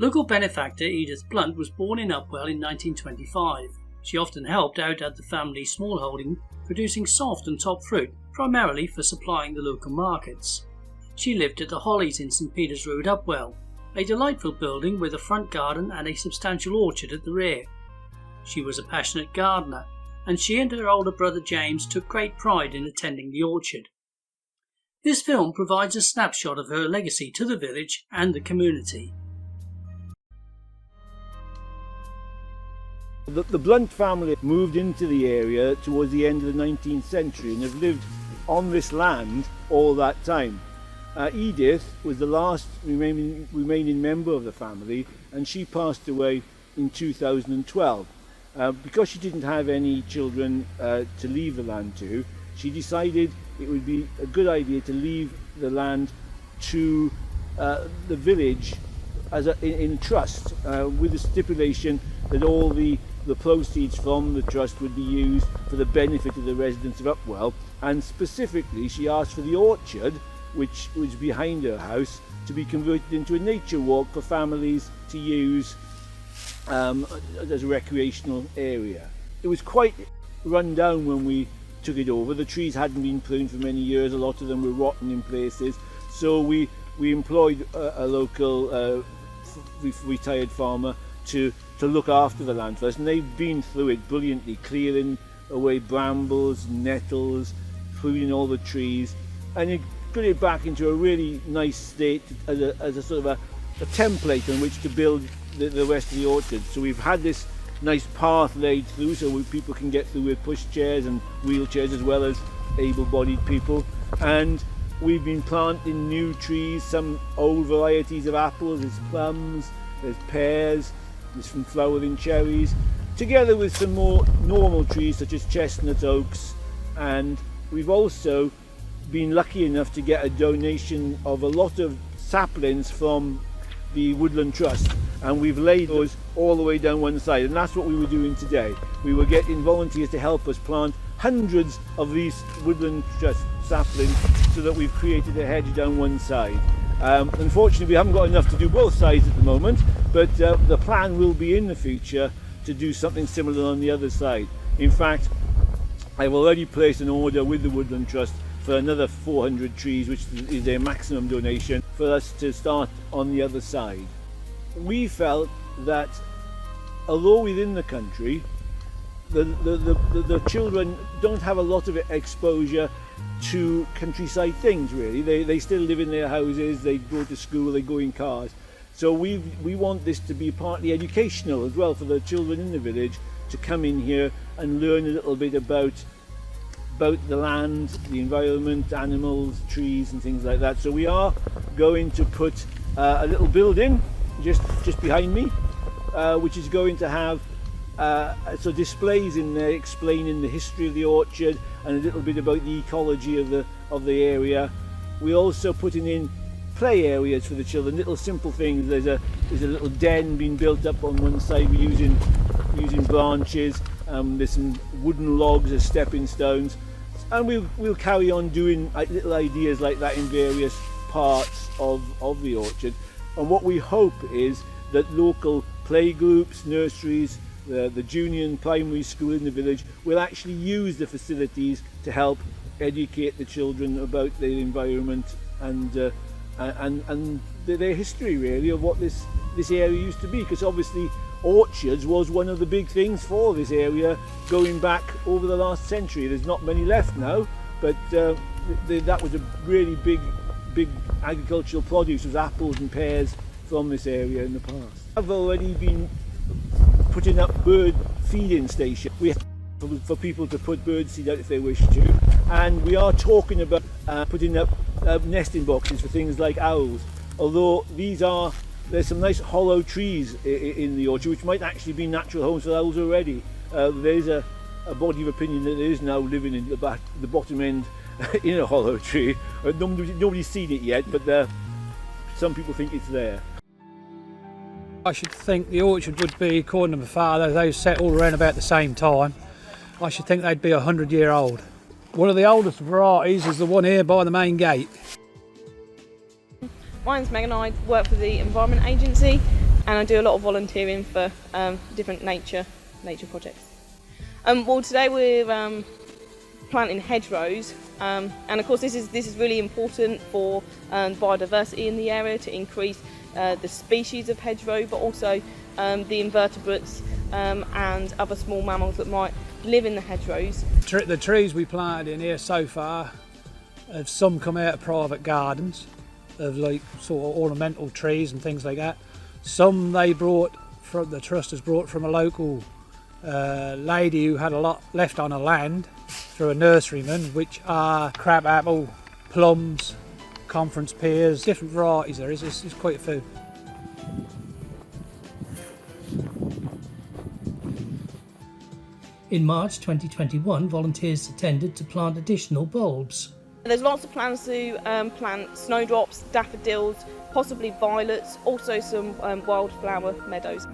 Local benefactor Edith Blunt was born in Upwell in 1925. She often helped out at the family's smallholding, producing soft and top fruit, primarily for supplying the local markets. She lived at the Hollies in St Peter's Road, Upwell, a delightful building with a front garden and a substantial orchard at the rear. She was a passionate gardener, and she and her older brother James took great pride in attending the orchard. This film provides a snapshot of her legacy to the village and the community. The Blunt family moved into the area towards the end of the 19th century and have lived on this land all that time. Edith was the last remaining member of the family, and she passed away in 2012. Because she didn't have any children to leave the land to, she decided it would be a good idea to leave the land to the village in trust, with the stipulation that all the proceeds from the trust would be used for the benefit of the residents of Upwell, and specifically she asked for the orchard, which was behind her house, to be converted into a nature walk for families to use as a recreational area. It was quite run down when we took it over. The trees hadn't been pruned for many years, a lot of them were rotten in places, so we employed a local retired farmer to look after the land for us, and they've been through it brilliantly, clearing away brambles, nettles, pruning all the trees, and it got it back into a really nice state as a sort of a template on which to build the rest of the orchard. So we've had this nice path laid through so people can get through with pushchairs and wheelchairs, as well as able-bodied people, and we've been planting new trees, some old varieties of apples, there's plums, there's pears, there's some flowering cherries, together with some more normal trees such as chestnut oaks. And we've also been lucky enough to get a donation of a lot of saplings from the Woodland Trust, and we've laid those all the way down one side, and that's what we were doing today. We were getting volunteers to help us plant hundreds of these Woodland Trust saplings so that we've created a hedge down one side. Unfortunately we haven't got enough to do both sides at the moment, but the plan will be in the future to do something similar on the other side. In fact, I've already placed an order with the Woodland Trust for another 400 trees, which is their maximum donation, for us to start on the other side. We felt that although within the country the children don't have a lot of exposure to countryside things really, they still live in their houses, they go to school, they go in cars. So we want this to be partly educational as well, for the children in the village to come in here and learn a little bit about the land, the environment, animals, trees and things like that. So we are going to put a little building just behind me, which is going to have so displays in there explaining the history of the orchard and a little bit about the ecology of the area. We're also putting in play areas for the children, little simple things. There's a little den being built up on one side. We're using branches. There's some wooden logs as stepping stones, and we'll carry on doing little ideas like that in various parts of the orchard. And what we hope is that local play groups, nurseries, the junior and primary school in the village will actually use the facilities to help educate the children about their environment and their history really of what this area used to be, because obviously orchards was one of the big things for this area going back over the last century. There's not many left now, but that was a really big agricultural produce, was apples and pears from this area in the past. I've already been putting up bird feeding stations. We have for people to put bird seed out if they wish to, and we are talking about putting up nesting boxes for things like owls, although there's some nice hollow trees in the orchard which might actually be natural homes for owls already. There's a body of opinion that there is now living in the bottom end in a hollow tree. Nobody's seen it yet, but some people think it's there. I should think the orchard would be, according to my father, they set all around about the same time. I should think they'd be 100-year-old. One of the oldest varieties is the one here by the main gate. My name's Meg and I work for the Environment Agency. and I do a lot of volunteering for different nature projects. Well, today we're planting hedgerows, and of course this is really important for biodiversity in the area, to increase the species of hedgerow, but also the invertebrates and other small mammals that might live in the hedgerows. The trees we planted in here so far have some come out of private gardens, of like sort of ornamental trees and things like that. Some the trust has brought from a local lady who had a lot left on her land through a nurseryman, which are crabapple, plums, conference pears, different varieties there is. It's quite a few. In March 2021, volunteers attended to plant additional bulbs. There's lots of plans to plant snowdrops, daffodils, possibly violets, also some wildflower meadows.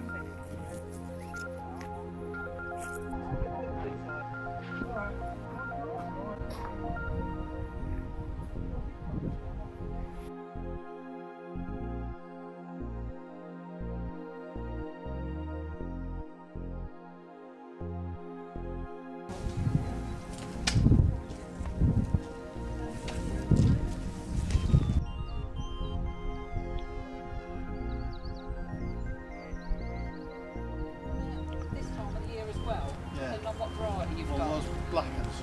Those black ones,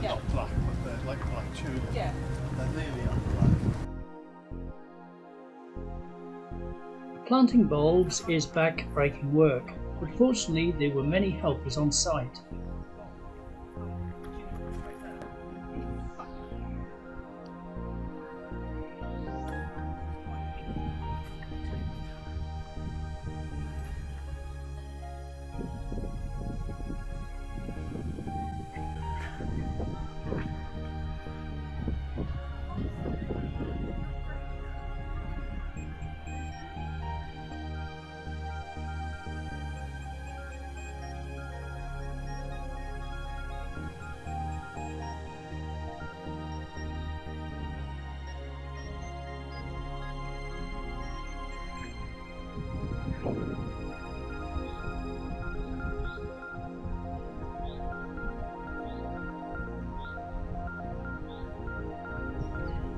not black, but they're like black tulip. Yeah. They're nearly black. Planting bulbs is back-breaking work, but fortunately there were many helpers on site.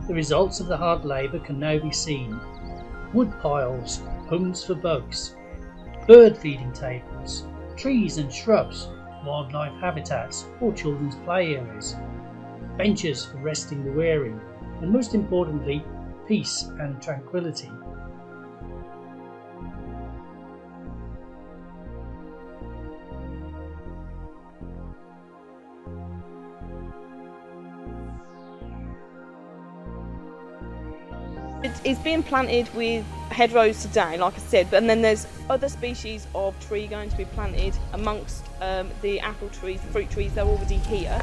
The results of the hard labour can now be seen. Wood piles, homes for bugs, bird feeding tables, trees and shrubs, wildlife habitats or children's play areas, benches for resting the weary, and most importantly, peace and tranquility. It's being planted with hedgerows today, like I said, and then there's other species of tree going to be planted amongst the apple trees, the fruit trees that are already here.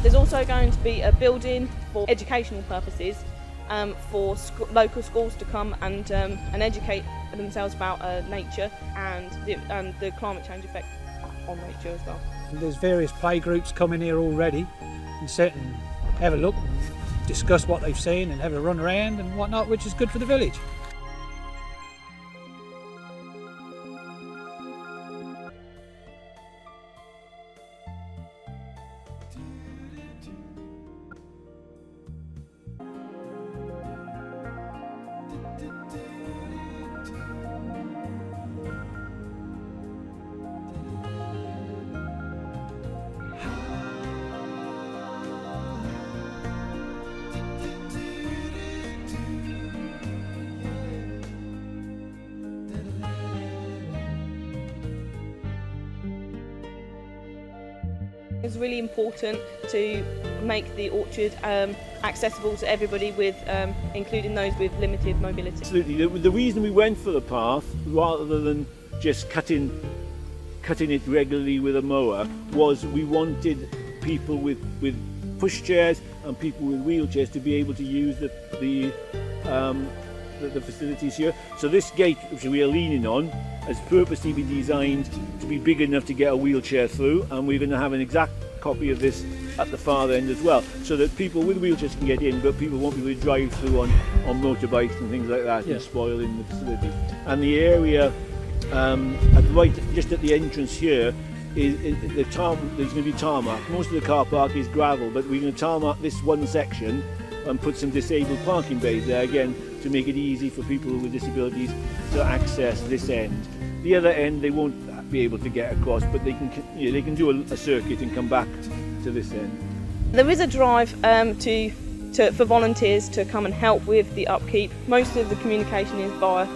There's also going to be a building for educational purposes for local schools to come and educate themselves about nature and the climate change effect on nature as well. There's various play groups coming here already and sit and have a look, discuss what they've seen and have a run around and whatnot, which is good for the village. It's really important to make the orchard accessible to everybody, with including those with limited mobility. Absolutely. The reason we went for the path, rather than just cutting it regularly with a mower, was we wanted people with pushchairs and people with wheelchairs to be able to use the facilities here. So this gate, which we are leaning on, has purposely been designed to be big enough to get a wheelchair through, and we're going to have an exact copy of this at the far end as well, so that people with wheelchairs can get in, but people won't be able to drive through on motorbikes and things like that, and spoiling the facility. And the area just at the entrance here is there's going to be tarmac. Most of the car park is gravel, but we're going to tarmac this one section and put some disabled parking bays there again to make it easy for people with disabilities to access this end. The other end they won't be able to get across, but they can do a circuit and come back to this end. There is a drive for volunteers to come and help with the upkeep. Most of the communication is via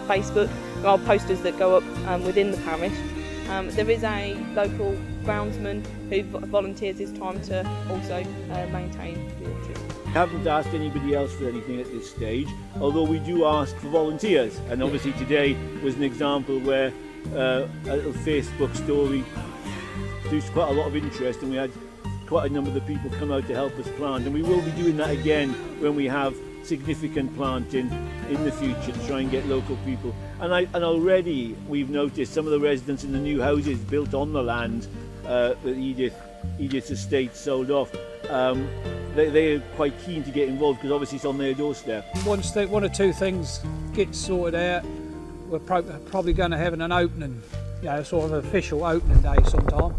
Facebook. There are posters that go up within the parish. There is a local groundsman who volunteers his time to also maintain the orchard. We haven't asked anybody else for anything at this stage, although we do ask for volunteers, and obviously today was an example where a little Facebook story produced quite a lot of interest, and we had quite a number of people come out to help us plant, and we will be doing that again when we have significant planting in the future to try and get local people. And already we've noticed some of the residents in the new houses built on the land that Edith's estate sold off. They're quite keen to get involved because obviously it's on their doorstep. Once one or two things get sorted out, we're probably going to have an opening, sort of official opening day sometime.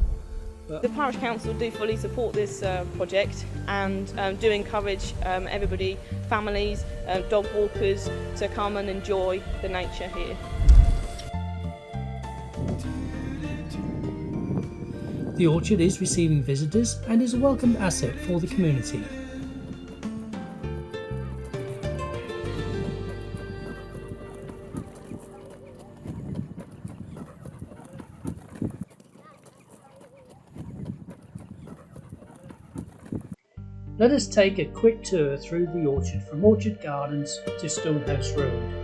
The parish council do fully support this project and do encourage everybody, families, dog walkers, to come and enjoy the nature here. The orchard is receiving visitors and is a welcome asset for the community. Let us take a quick tour through the orchard from Orchard Gardens to Stonehouse Road.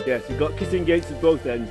Yes, you've got kissing gates at both ends.